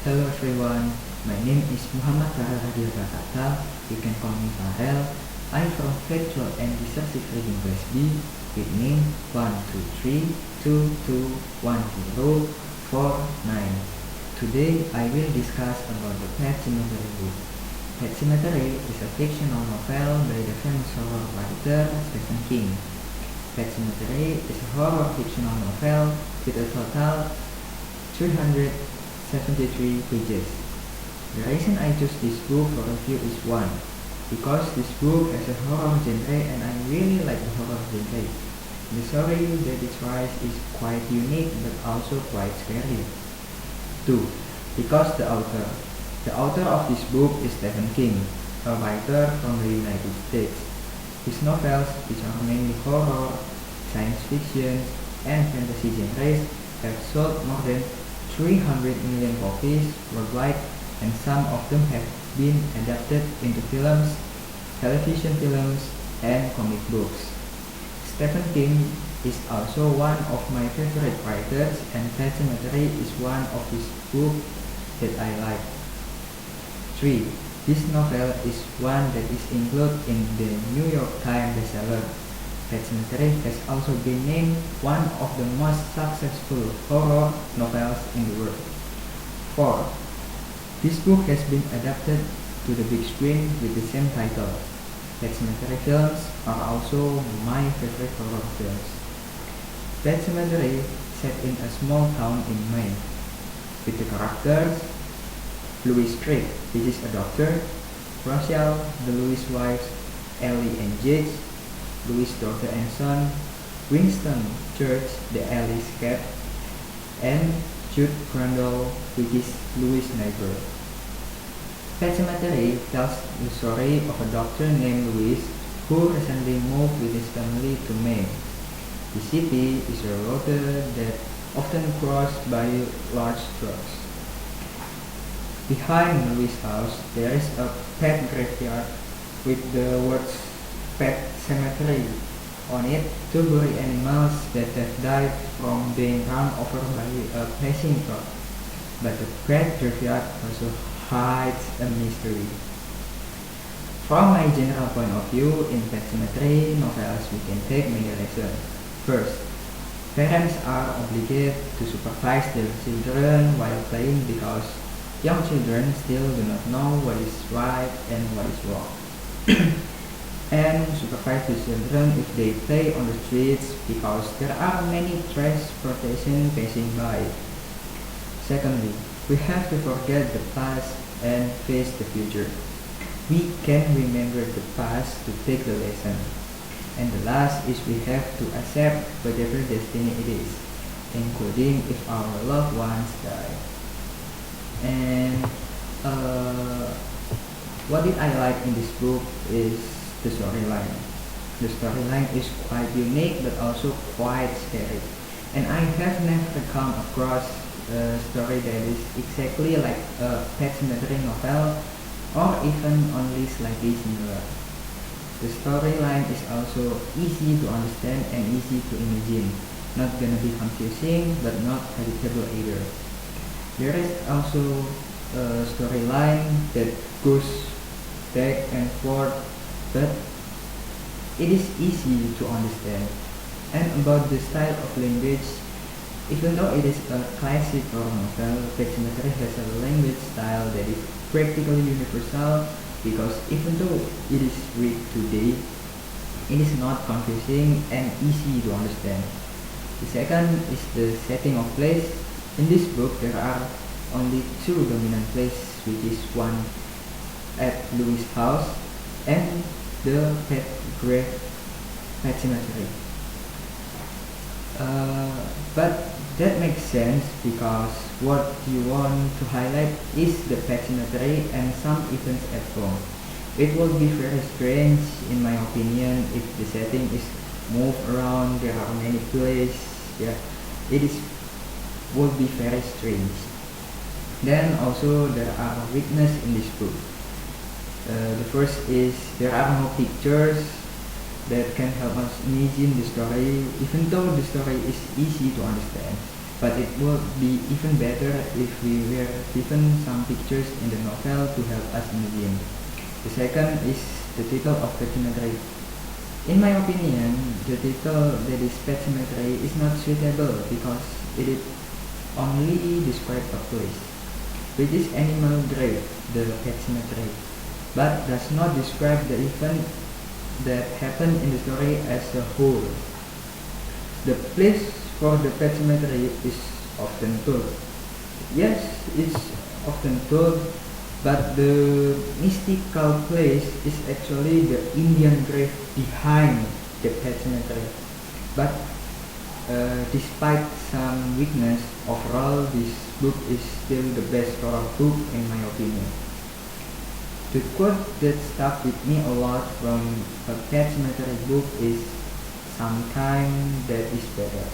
Hello everyone, my name is Farrel Radia Bharata. You can call me Farrel. I'm from Factual and Discursive Reading Class B with name 123221049. Today I will discuss about the Pet Sematary book. Pet Sematary is a fictional novel by the famous horror writer Stephen King. Pet Sematary is a horror fictional novel with a total 373 pages. The reason I chose this book for review is one, because this book has a horror genre and I really like the horror genre. The story that it writes is quite unique but also quite scary. 2. Because the author of this book is Stephen King, a writer from the United States. His novels, which are mainly horror, science fiction, and fantasy genres, have sold more than 300 million copies worldwide, and some of them have been adapted into films, television films, and comic books. Stephen King is also one of my favorite writers, and Pet Sematary is one of his books that I like. 3. This novel is one that is included in the New York Times bestseller. Pet Sematary has also been named one of the most successful horror novels in the world. 4. This book has been adapted to the big screen with the same title. Pet Sematary films are also my favorite horror films. Pet Sematary set in a small town in Maine, with the characters Louis Craig, which is a doctor, Rochelle, the Louis wives, Ellie and Jake, Louis' daughter and son, Winston Church, the Ellie's cat, and Jude Crandall, which is Louis' neighbor. Pet Sematary tells the story of a doctor named Louis who recently moved with his family to Maine. The city is a road that often crossed by large trucks. Behind Louis' house, there is a pet graveyard with the words Pet Sematary on it to bury animals that have died from being run over by a passing truck. But the pet graveyard also hides a mystery. From my general point of view, in Pet Sematary novels we can take many lessons. First, parents are obligated to supervise their children while playing because young children still do not know what is right and what is wrong. And supervise the children if they play on the streets because there are many transportation passing by. Secondly, we have to forget the past and face the future. We can remember the past to take the lesson. And the last is we have to accept whatever destiny it is, including if our loved ones die. And what did I like in this book is the storyline. The storyline is quite unique but also quite scary. And I have never come across a story that is exactly like a Pet Sematary novel or even only slightly similar. The storyline is also easy to understand and easy to imagine. Not gonna be confusing but not predictable either. There is also a storyline that goes back and forth, but it is easy to understand. And about the style of language, even though it is a classic horror novel, Pet Sematary has a language style that is practically universal because even though it is read today, it is not confusing and easy to understand. The second is the setting of place. In this book, there are only two dominant places, which is one at Louis' house and the Pet Sematary. But that makes sense because what you want to highlight is the Pet Sematary and some events at home. It would be very strange, in my opinion, if the setting is moved around. There are many places. Yeah, would be very strange. Then also there are weaknesses in this book. The first is there are no pictures that can help us imagine the story, even though the story is easy to understand. but it would be even better if we were given some pictures in the novel to help us imagine. The second is the title of Pet Sematary. In my opinion, the title that is Pet Sematary is not suitable because it only describes a place, which is animal grave, the Pet Sematary, but does not describe the event that happened in the story as a whole. The place for the Pet Cemetery is often told. Yes, it's often told, but the mystical place is actually the Indian grave behind the Pet Cemetery. But despite some weakness, overall this book is still the best horror book in my opinion. The quote that stuck with me a lot from a Pet Cemetery book is "Sometime that is better."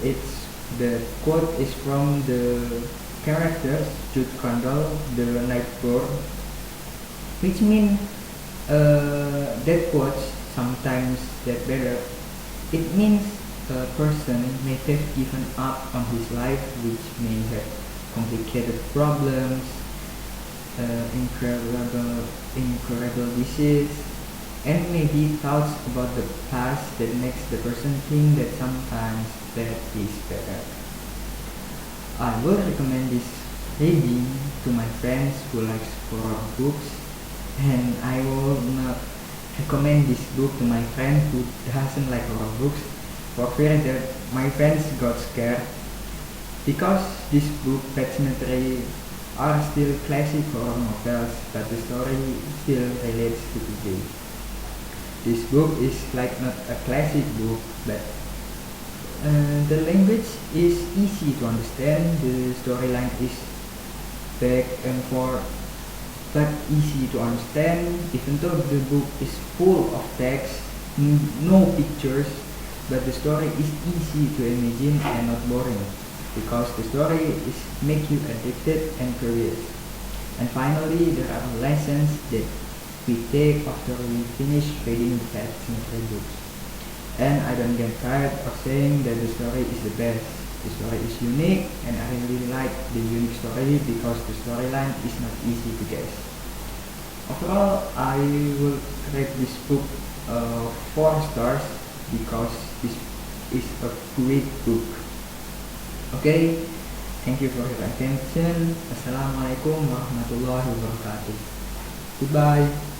It's the quote is from the characters Jude Crandall, the Nightborn, which means that quote "sometimes that better." It means a person may have given up on his life, which may have complicated problems, incurable disease, and maybe thoughts about the past that makes the person think that sometimes that is better. I would recommend this reading to my friends who likes horror books, and I will not recommend this book to my friend who doesn't like horror books for fear that my friends got scared, because this book Pet Sematary are still classic horror novels, but the story still relates to today. This book is like not a classic book, but the language is easy to understand, the storyline is back and forth, but easy to understand, even though the book is full of text, no pictures, but the story is easy to imagine and not boring, because the story is make you addicted and curious. And finally, there are lessons that we take after we finish reading the Pet Sematary books. And I don't get tired of saying that the story is the best. The story is unique, and I really like the unique story because the storyline is not easy to guess. Overall, I will rate this book 4 stars because this is a great book. Okay, thank you for your attention. Assalamualaikum warahmatullahi wabarakatuh. Goodbye.